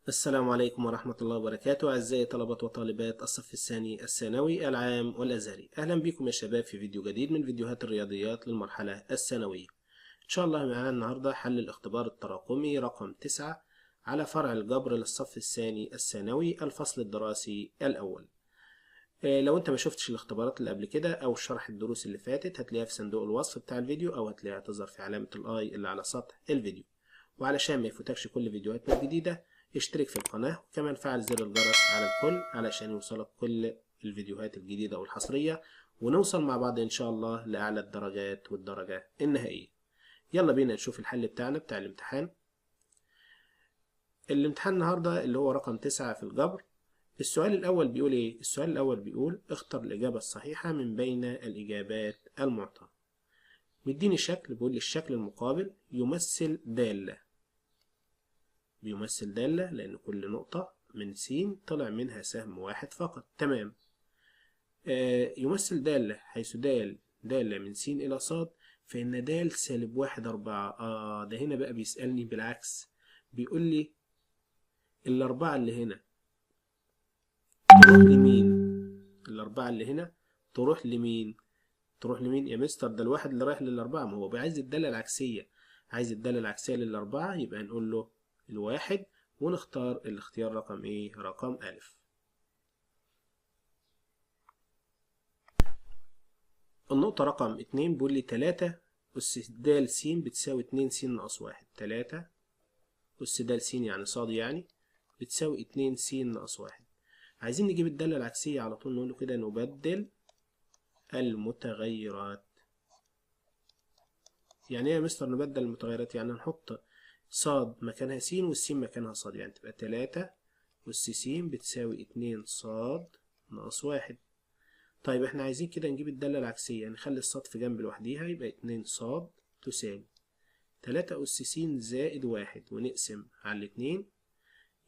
السلام عليكم ورحمة الله وبركاته. أعزائي طلبة وطالبات الصف الثاني الثانوي العام والأزهري، أهلا بكم يا شباب في فيديو جديد من فيديوهات الرياضيات للمرحلة الثانوية. إن شاء الله معنا النهاردة حل الاختبار التراكمي رقم 9 على فرع الجبر للصف الثاني الثانوي الفصل الدراسي الأول. لو أنت ما شفتش الاختبارات اللي قبل كده أو شرح الدروس اللي فاتت هتلاقيها في صندوق الوصف بتاع الفيديو، أو هتلاقيها تظهر في علامة الآي اللي على سطح الفيديو. وعلشان ما يفوتكش كل فيديوهاتنا الجديدة اشترك في القناة، وكمان فعل زر الجرس على الكل علشان يوصلك كل الفيديوهات الجديدة والحصرية، ونوصل مع بعض إن شاء الله لأعلى الدرجات والدرجة النهائية. يلا بينا نشوف الحل بتاعنا بتاع الامتحان. الامتحان النهاردة اللي هو رقم 9 في الجبر. السؤال الأول بيقول إيه؟ السؤال الأول بيقول اختر الإجابة الصحيحة من بين الإجابات المعطاة. مديني شكل، بيقول لي الشكل المقابل يمثل دالة. بيمثل دالة لأن كل نقطة من س طلع منها سهم واحد فقط. تمام. يمثل دالة حيث دالة من س إلى ص، فإن د سالب 1/4. ده هنا بقى بيسألني بالعكس، بيقول لي الأربعة اللي هنا تروح لمين؟ الأربعة اللي هنا تروح لمين؟ تروح لمين يا مستر؟ ده الواحد اللي رايح للأربعة. ما هو عايز الدالة العكسية، عايز الدالة العكسية للأربعة، يبقى نقول له الواحد ونختار الاختيار رقم ايه؟ رقم ألف. النقطة رقم 2 بيقول لي 3 أس د س بتساوي 2 س ناقص 1. 3 أس د س يعني صاد، يعني بتساوي 2 س ناقص 1. عايزين نجيب الدالة العكسية على طول، نقول له كده نبدل المتغيرات. يعني ايه يا مستر نبدل المتغيرات؟ يعني نحط صاد مكانها س والس مكانها صاد، يعني تبقى 3 أس س بتساوي 2 صاد ناقص 1. طيب احنا عايزين كده نجيب الدالة العكسية، نخلي الصاد في جنب لوحديها، يبقى 2 صاد تساوي 3 أس س زائد 1 ونقسم على الاتنين،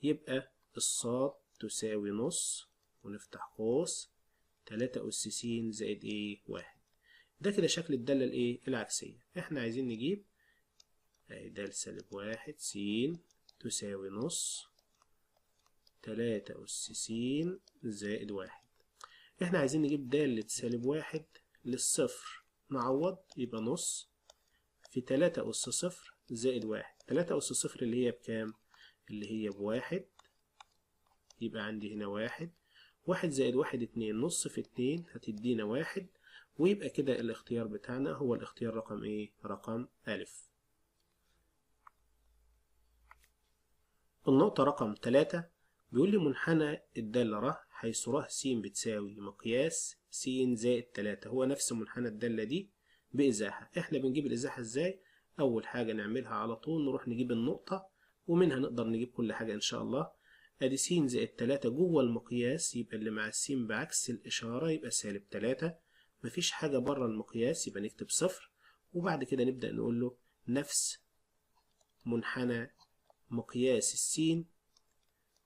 يبقى الصاد تساوي نص ونفتح قوس 3 أس س زائد ايه؟ 1. ده كده شكل الدالة الايه؟ العكسية. احنا عايزين نجيب د سالب 1 س تساوي نص 3 أس س زائد 1. احنا عايزين نجيب دالة سالب 1 للصفر، نعوض يبقى نص في 3 أس صفر زائد 1. 3 أس صفر اللي هي بكام؟ اللي هي بواحد، يبقى عندي هنا 1. 1 زائد 1 2، نص في 2 هتدينا 1، ويبقى كده الاختيار بتاعنا هو الاختيار رقم ايه؟ رقم ألف. النقطة رقم 3 بيقول لي منحنى الدالة ر حيث ر س بتساوي مقياس س زائد 3 هو نفس منحنى الدالة دي بإزاحة. احنا بنجيب الإزاحة ازاي؟ أول حاجة نعملها على طول نروح نجيب النقطة، ومنها نقدر نجيب كل حاجة إن شاء الله. أدي س زائد 3 جوه المقياس، يبقى اللي مع الس بعكس الإشارة يبقى سالب 3. مفيش حاجة بره المقياس يبقى نكتب صفر، وبعد كده نبدأ نقول له نفس منحنى مقياس السين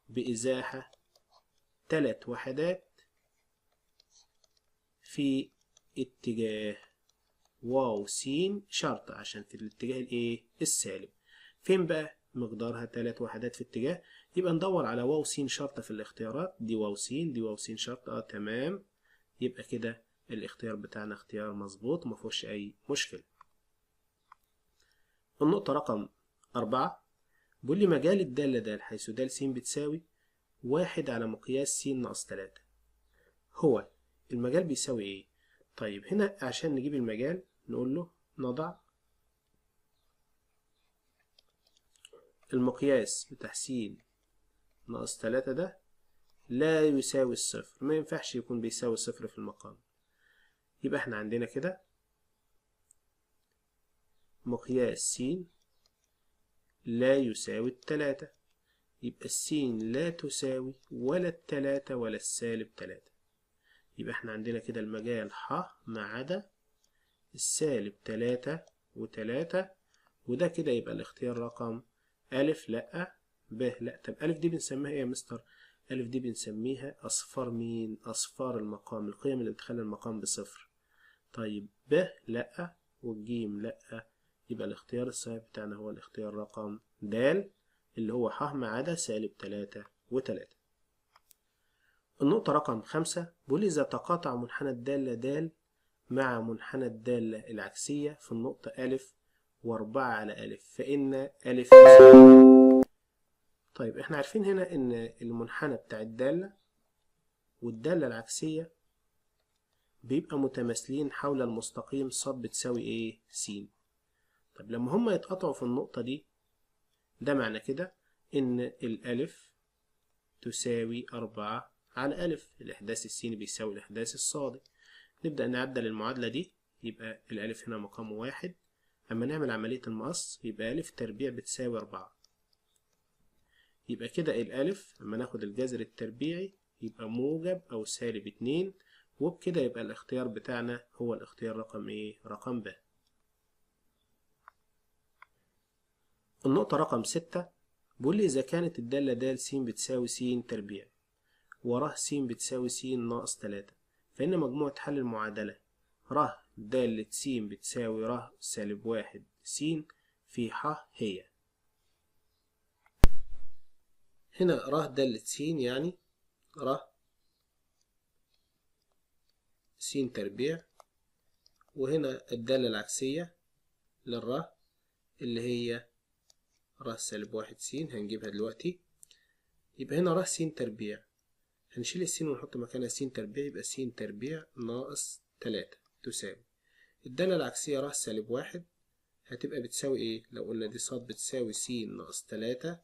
بإزاحة 3 وحدات في اتجاه واو س شرط، عشان في الاتجاه الايه؟ السالب. فين بقى مقدارها 3 وحدات في اتجاه؟ يبقى ندور على واو س شرطة في الاختيارات، دي واو س، دي واو س شرطة. تمام، يبقى كده الاختيار بتاعنا اختيار مظبوط مفيهوش أي مشكلة. النقطة رقم 4 بيقول لي مجال الدالة د حيث د س بتساوي 1 على مقياس س ناقص 3. هو المجال بيساوي ايه؟ طيب هنا عشان نجيب المجال نقول له نضع المقياس بتاع س ناقص 3 ده لا يساوي الصفر، ما ينفعش يكون بيساوي صفر في المقام. يبقى احنا عندنا كده مقياس س لا يساوي 3، يبقى السين لا تساوي ولا 3 ولا السالب 3. يبقى احنا عندنا كده المجال ح ما عدا السالب 3 و3، وده كده يبقى الاختيار رقم ألف. لأ، ب لأ. طب ألف دي بنسميها إيه يا مستر؟ ألف دي بنسميها أصفار مين؟ أصفار المقام، القيم اللي بتخلي المقام بصفر. طيب ب لأ والجيم لأ، يبقى الاختيار الصحيح بتاعنا هو الاختيار رقم د اللي هو ح ما عدا سالب 3 و3. النقطة رقم 5 بيقول إذا تقاطع منحنى الدالة د مع منحنى الدالة العكسية في النقطة أ و4 على أ فإن أ تساوي. طيب احنا عارفين هنا إن المنحنى بتاع الدالة والدالة العكسية بيبقى متماثلين حول المستقيم ص بتساوي ايه س. طب لما هما يتقطعوا في النقطة دي، ده معنى كده إن الألف تساوي 4 على أ، الإحداث السيني بيساوي الإحداث الصادي. نبدأ نعدل المعادلة دي، يبقى الألف هنا مقامه 1. أما نعمل عملية المقص يبقى أ تربيع بتساوي 4. يبقى كده الألف لما ناخد الجذر التربيعي يبقى موجب أو سالب 2، وبكده يبقى الاختيار بتاعنا هو الاختيار رقم ايه؟ رقم ب. النقطة رقم 6 بيقول لي إذا كانت الدالة د س بتساوي س تربيع ور س بتساوي س ناقص 3، فإن مجموعة حل المعادلة ر دالة س بتساوي ر سالب 1 س في ح هي. هنا ر دالة س يعني ر س تربيع، وهنا الدالة العكسية للر اللي هي ر سالب 1 س، هنجيبها دلوقتي. يبقى هنا ر س تربيع، هنشيل السين ونحط مكانها س تربيع، يبقى س تربيع ناقص 3 تساوي الدالة العكسية ر سالب 1 هتبقى بتساوي ايه؟ لو قلنا دي ص بتساوي س ناقص 3،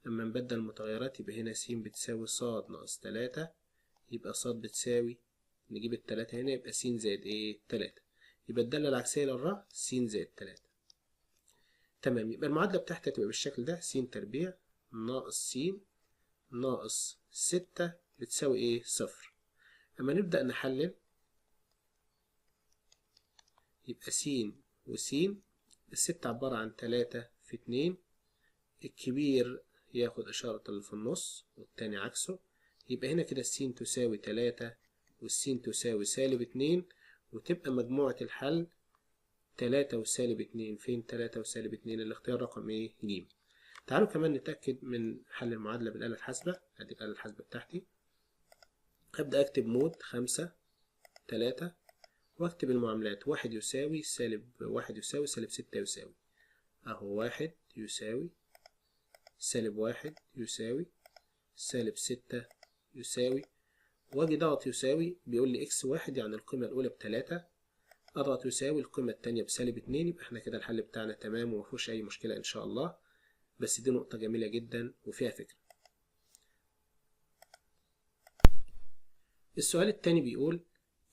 لما نبدل المتغيرات يبقى هنا س بتساوي ص ناقص 3، يبقى ص بتساوي، نجيب التلاتة هنا يبقى س زائد ايه؟ 3. يبقى الدالة العكسية للر س زائد 3. تمام، يبقى المعادلة بتاعتها تبقى بالشكل ده، س تربيع ناقص س ناقص 6 بتساوي ايه؟ 0. اما نبدأ نحلل يبقى س وس، الستة عبارة عن 3 في 2، الكبير ياخد إشارة اللي في النص والتاني عكسه، يبقى هنا كده الس تساوي 3 والس تساوي سالب 2، وتبقى مجموعة الحل 3 وسالب 2. فين 3 وسالب 2؟ الاختيار رقم ايه؟ ج. تعالوا كمان نتأكد من حل المعادلة بالآلة الحاسبة. ادي الآلة الحاسبة بتاعتي، هبدأ أكتب مود 5 3 واكتب المعاملات. 1 يساوي سالب 1 يساوي سالب 6 يساوي اهو 1 يساوي سالب 1 يساوي سالب 6 يساوي، واجي ضغط يساوي بيقول لي اكس 1 يعني القيمة الأولى ب3، اضغط يساوي القيمة التانية بسالب 2، يبقى احنا كده الحل بتاعنا تمام ومفيهوش أي مشكلة إن شاء الله. بس دي نقطة جميلة جدا وفيها فكرة. السؤال التاني بيقول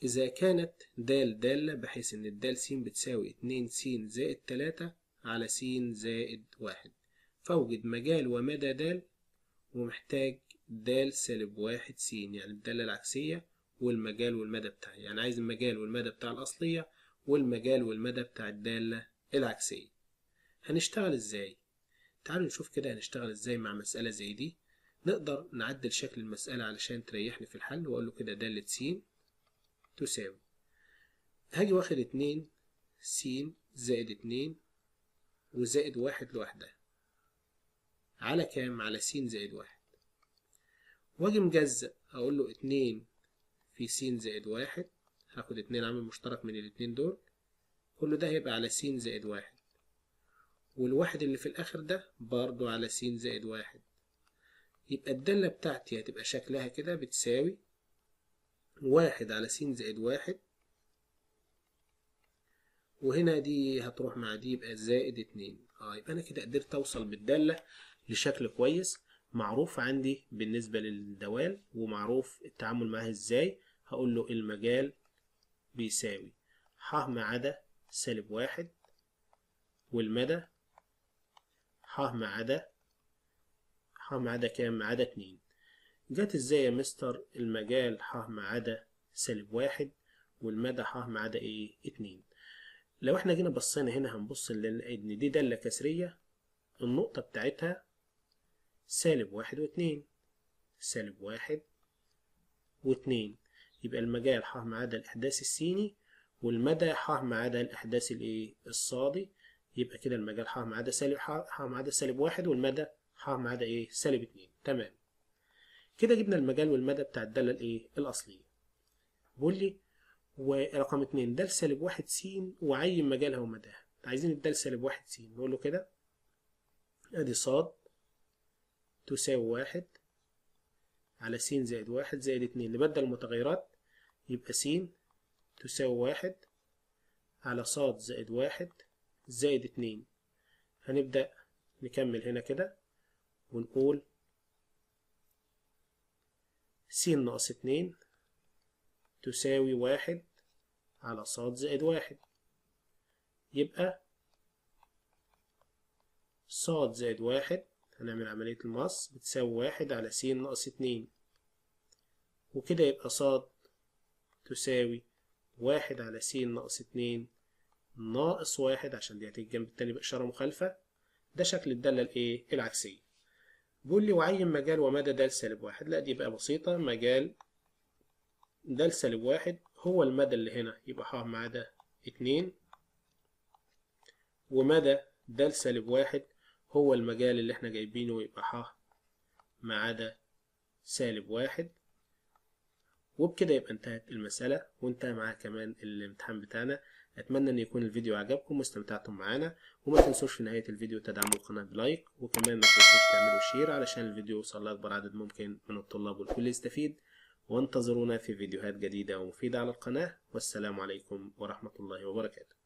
إذا كانت د دالة بحيث إن الدال س بتساوي 2 س زائد 3 على س زائد 1، فأوجد مجال ومدى د، ومحتاج د سالب 1 س، يعني الدالة العكسية والمجال والمدى بتاعها، يعني عايز المجال والمدى بتاع الأصلية والمجال والمدى بتاع الدالة العكسية. هنشتغل إزاي؟ تعالوا نشوف كده هنشتغل إزاي مع مسألة زي دي. نقدر نعدل شكل المسألة علشان تريحني في الحل، وأقول له كده دالة س تساوي، هاجي واخد 2 س زائد 2 وزائد 1 لوحدها على كام؟ على س زائد 1، واجي مجزأ اقول له 2 في س زائد 1، هاخد 2 عامل مشترك من الاتنين دول، كله ده هيبقى على س زائد 1، والواحد اللي في الاخر ده برضو على س زائد 1. يبقى الدالة بتاعتي هتبقى شكلها كده بتساوي 1 على س زائد 1، وهنا دي هتروح مع دي يبقى زائد 2. يبقى انا كده قدرت اوصل بالدالة لشكل كويس، معروف عندي بالنسبة للدوال ومعروف التعامل معاها ازاي. هقول له المجال بيساوي ح ما عدا سالب 1، والمدى ح ما عدا كام؟ ما عدا 2. جت ازاي يا مستر المجال ح ما عدا سالب 1 والمدى ح ما عدا ايه؟ 2. لو احنا جينا بصينا هنا هنبص ان دي دالة كسرية، النقطة بتاعتها سالب 1 و2، سالب 1 و2، يبقى المجال ح ما عدا الإحداث السيني والمدى ح ما عدا الإحداث الايه؟ الصادي. يبقى كده المجال ح ما عدا سالب 1 والمدى ح ما عدا ايه سالب 2. تمام كده جبنا المجال والمدى بتاع الدالة الايه الأصلية. بيقول لي ورقم 2 د سالب 1 س وعين مجالها ومداها. عايزين الد سالب 1 س، نقول له كده ادي ص تساوي 1 على س زائد 1 زائد 2. نبدل المتغيرات يبقى س تساوي 1 على ص زائد 1 زائد 2. هنبدأ نكمل هنا كده ونقول س ناقص 2 تساوي 1 على ص زائد 1. يبقى ص زائد 1 هنعمل عملية المقص بتساوي 1 على س ناقص 2. وكده يبقى ص تساوي 1 على س ناقص 2 ناقص 1 عشان دي هتيجي جنب التاني بإشارة مخالفة. ده شكل الدالة الايه العكسية. بيقول لي وعين مجال ومدى د سالب 1. لا دي بقى بسيطة، مجال د سالب 1 هو المدى اللي هنا يبقى ح مع ده 2، ومدى د سالب 1 هو المجال اللي احنا جايبينه يبقى ح مع ده سالب 1. وبكده يبقى انتهت المسألة وانتهى معاها كمان الامتحان بتاعنا. أتمنى أن يكون الفيديو عجبكم واستمتعتم معانا، وما تنسوش في نهاية الفيديو تدعموا القناة بلايك، وكمان ما تنسوش تعملوا شير علشان الفيديو يوصل لأكبر عدد ممكن من الطلاب والكل يستفيد. وانتظرونا في فيديوهات جديدة ومفيدة على القناة، والسلام عليكم ورحمة الله وبركاته.